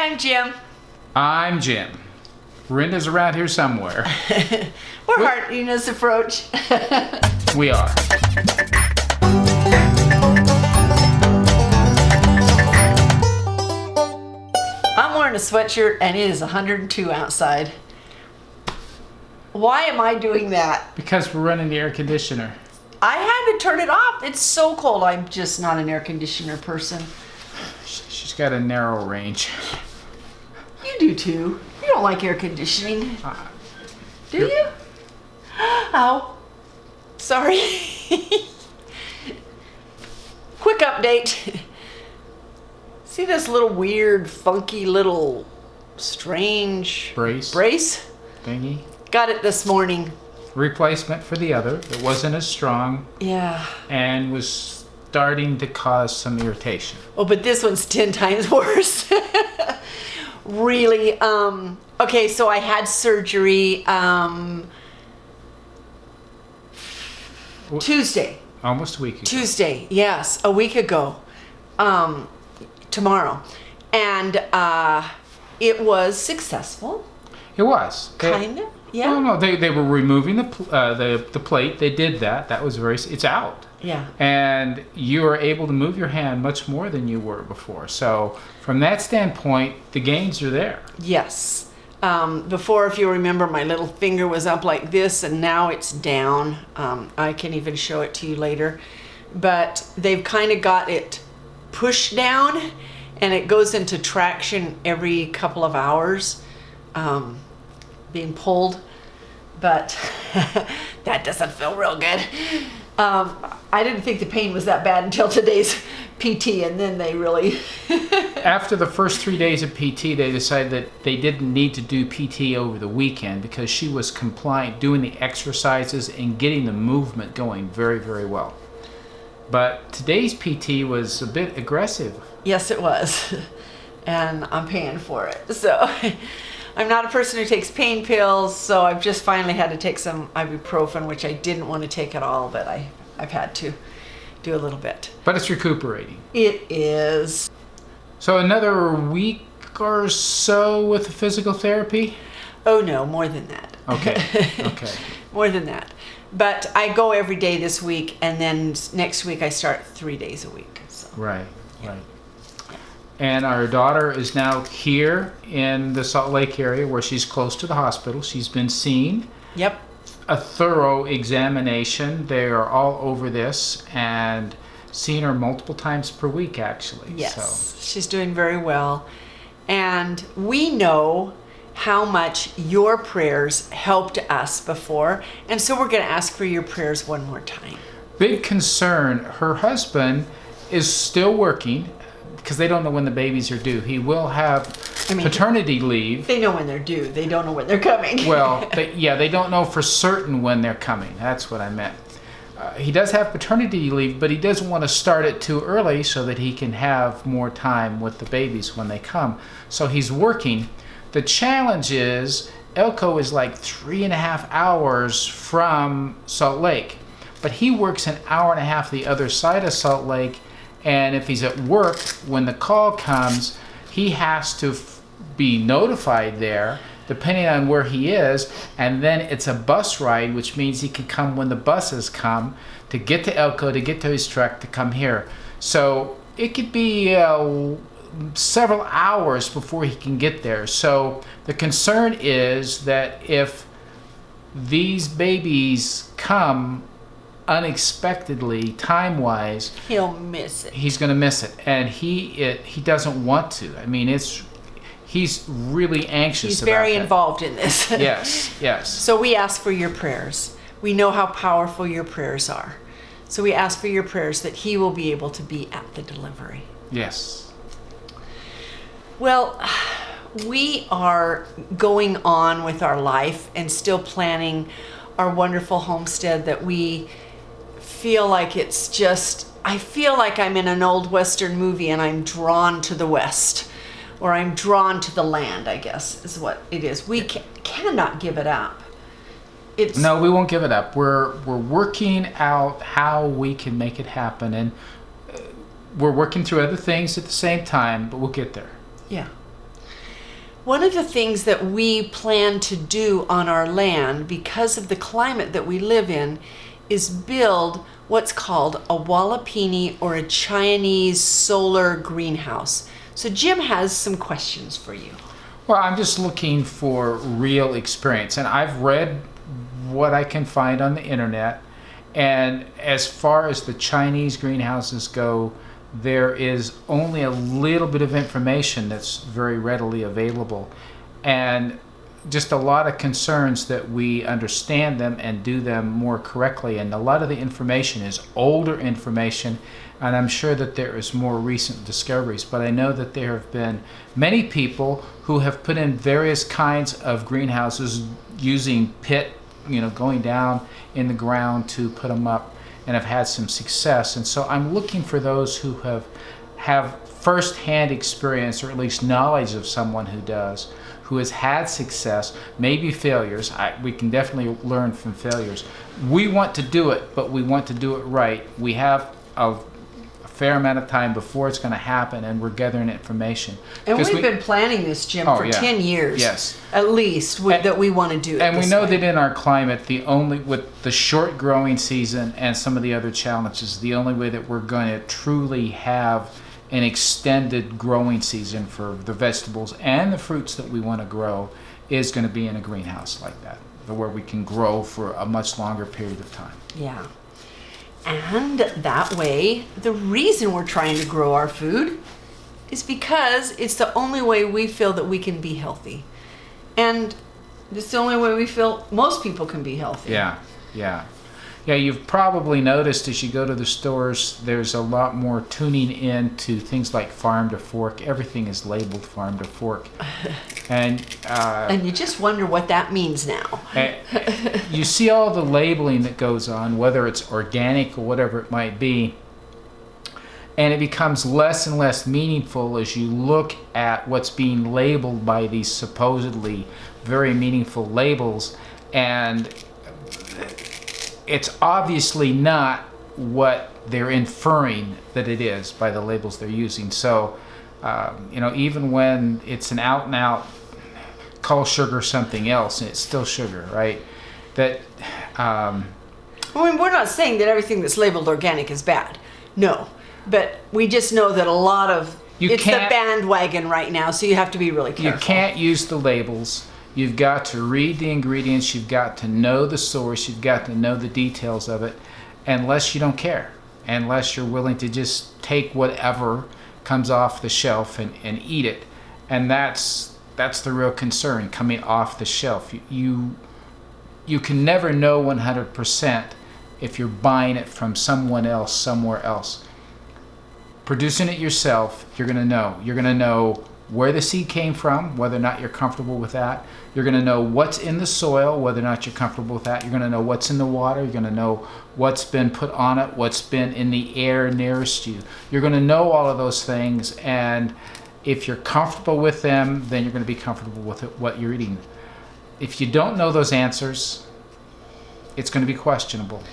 Hi, I'm Jim. I'm Jim. Rhenda's around here somewhere. We're Heartiness approach. We are. I'm wearing a sweatshirt and it is 102 outside. Why am I doing that? Because we're running the air conditioner. I had to turn it off. It's so cold. I'm just not an air conditioner person. She's got a narrow range. You do too. You don't like air conditioning. Do you? Oh. Sorry. Quick update. See this little weird, funky little strange Brace thingy? Got it this morning. Replacement for the other. It wasn't as strong. Yeah. And was starting to cause some irritation. Oh, but this one's 10 times worse. Really. Okay, so I had surgery Tuesday. Almost a week ago. Tuesday, yes, a week ago. Tomorrow. And it was successful. It was. Kind of, yeah. No, they were removing the plate. They did that. That was it's out. Yeah. And you are able to move your hand much more than you were before. So from that standpoint, the gains are there. Yes. Before, if you remember, my little finger was up like this and now it's down. I can even show it to you later. But they've kind of got it pushed down and it goes into traction every couple of hours, being pulled. But that doesn't feel real good. I didn't think the pain was that bad until today's PT, and then they really... After the first 3 days of PT, they decided that they didn't need to do PT over the weekend because she was compliant, doing the exercises and getting the movement going very, very well. But today's PT was a bit aggressive. Yes, it was. And I'm paying for it. So I'm not a person who takes pain pills, so I've just finally had to take some ibuprofen, which I didn't want to take at all, but I've had to do a little bit. But it's recuperating. It is. So another week or so with the physical therapy? Oh no, more than that. Okay, okay. More than that. But I go every day this week, and then next week I start 3 days a week. So. Right, right. And our daughter is now here in the Salt Lake area where she's close to the hospital. She's been seen. Yep. A thorough examination. They are all over this and seeing her multiple times per week, actually. Yes, so. She's doing very well. And we know how much your prayers helped us before. And so we're going to ask for your prayers one more time. Big concern. Her husband is still working because they don't know when the babies are due. He will have paternity leave. They know when they're due. They don't know when they're coming. Well, they don't know for certain when they're coming. That's what I meant. He does have paternity leave, but he doesn't want to start it too early so that he can have more time with the babies when they come. So he's working. The challenge is Elko is like 3.5 hours from Salt Lake, but he works an hour and a half the other side of Salt Lake, and if he's at work, when the call comes, he has to be notified there, depending on where he is, and then it's a bus ride, which means he can come when the buses come to get to Elko, to get to his truck, to come here. So it could be several hours before he can get there. So the concern is that if these babies come unexpectedly, time-wise, he'll miss it. He's going to miss it, and he doesn't want to. I mean, he's really anxious about it. He's very involved in this. Yes, yes. So we ask for your prayers. We know how powerful your prayers are. So we ask for your prayers that he will be able to be at the delivery. Yes. Well, we are going on with our life and still planning our wonderful homestead that we feel like it's just, I feel like I'm in an old Western movie and I'm drawn to the West, or I'm drawn to the land, I guess is what it is. We cannot give it up. No, we won't give it up. We're working out how we can make it happen, and we're working through other things at the same time, but we'll get there. Yeah. One of the things that we plan to do on our land, because of the climate that we live in, is build what's called a Wallapini or a Chinese solar greenhouse. So Jim has some questions for you. Well, I'm just looking for real experience, and I've read what I can find on the internet. And as far as the Chinese greenhouses go, there is only a little bit of information that's very readily available, and just a lot of concerns that we understand them and do them more correctly. And a lot of the information is older information, and I'm sure that there is more recent discoveries, but I know that there have been many people who have put in various kinds of greenhouses using pit, going down in the ground to put them up, and have had some success. And so I'm looking for those who have first-hand experience, or at least knowledge of someone who has had success, maybe failures. We can definitely learn from failures. We want to do it, but we want to do it right. We have a fair amount of time before it's going to happen, and we're gathering information. And we've been planning this, Jim, for 10 years. Yes. At least, that we want to do it. And we know that in our climate, with the short growing season and some of the other challenges, the only way that we're going to truly have an extended growing season for the vegetables and the fruits that we want to grow is going to be in a greenhouse like that, where we can grow for a much longer period of time. Yeah. And that way, the reason we're trying to grow our food is because it's the only way we feel that we can be healthy. And it's the only way we feel most people can be healthy. Yeah. You've probably noticed as you go to the stores, there's a lot more tuning in to things like farm to fork. Everything is labeled farm to fork. And you just wonder what that means now. You see all the labeling that goes on, whether it's organic or whatever it might be, and it becomes less and less meaningful as you look at what's being labeled by these supposedly very meaningful labels, and it's obviously not what they're inferring that it is by the labels they're using. So, even when it's an out-and-out call sugar something else, and it's still sugar, right? That. We're not saying that everything that's labeled organic is bad. No, but we just know that a lot of it's the bandwagon right now, so you have to be really careful. You can't use the labels. You've got to read the ingredients. You've got to know the source. You've got to know the details of it, unless you don't care, unless you're willing to just take whatever comes off the shelf and eat it. And that's the real concern, coming off the shelf. You can never know 100% if you're buying it from someone else, somewhere else. Producing it yourself, you're going to know. You're going to know where the seed came from, whether or not you're comfortable with that. You're going to know what's in the soil, whether or not you're comfortable with that. You're going to know what's in the water. You're going to know what's been put on it, what's been in the air nearest you. You're going to know all of those things, and if you're comfortable with them, then you're going to be comfortable with what you're eating. If you don't know those answers, it's going to be questionable.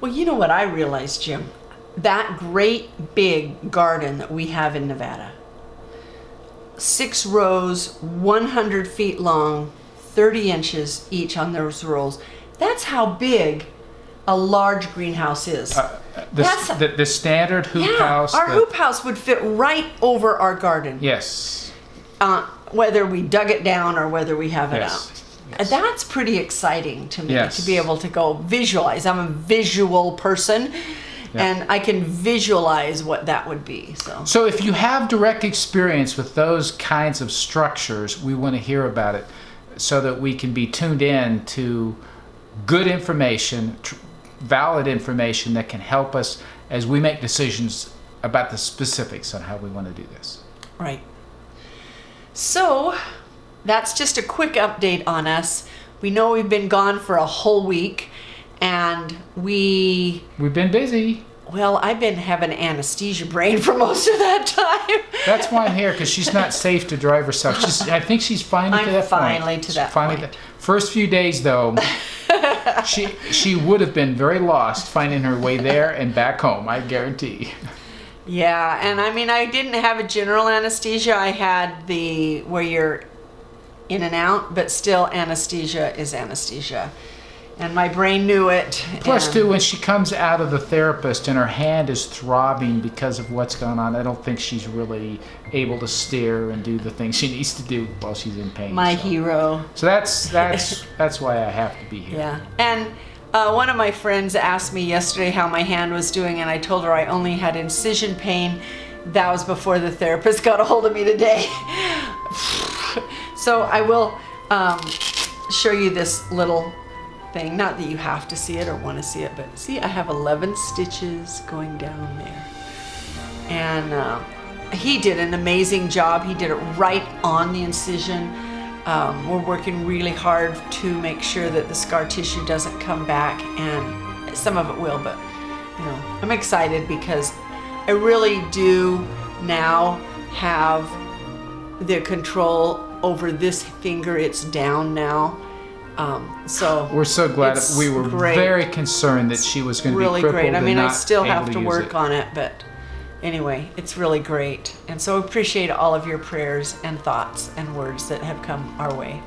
Well, you know what I realized, Jim? That great big garden that we have in Nevada, 6 rows, 100 feet long, 30 inches each on those rows. That's how big a large greenhouse is. The standard hoop house. Our hoop house would fit right over our garden. Yes. Whether we dug it down or whether we have it out. Yes. That's pretty exciting to me, to be able to go visualize. I'm a visual person. Yeah. And I can visualize what that would be. So if you have direct experience with those kinds of structures, we want to hear about it so that we can be tuned in to good information, valid information that can help us as we make decisions about the specifics on how we want to do this. Right. So that's just a quick update on us. We know we've been gone for a whole week. And we've been busy. Well, I've been having anesthesia brain for most of that time. That's why I'm here, because she's not safe to drive herself. I think she's finally to that point. First few days, though, she would have been very lost finding her way there and back home, I guarantee. Yeah, and I mean, I didn't have a general anesthesia. I had where you're in and out, but still anesthesia is anesthesia. And my brain knew it. Plus, and too, when she comes out of the therapist and her hand is throbbing because of what's going on, I don't think she's really able to steer and do the things she needs to do while she's in pain. my hero. So that's why I have to be here. Yeah. And one of my friends asked me yesterday how my hand was doing, and I told her I only had incision pain. That was before the therapist got a hold of me today. So I will show you this little thing. Not that you have to see it or want to see it, but see, I have 11 stitches going down there. And he did an amazing job. He did it right on the incision. We're working really hard to make sure that the scar tissue doesn't come back, and some of it will, but you know, I'm excited because I really do now have the control over this finger. It's down now. So we're so glad. it's We were great. very concerned that she was going to Really be crippled great. I mean, and I not still able have to use work it. on it, but anyway, it's really great. And so I appreciate all of your prayers and thoughts and words that have come our way.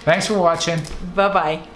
Thanks for watching. Bye-bye.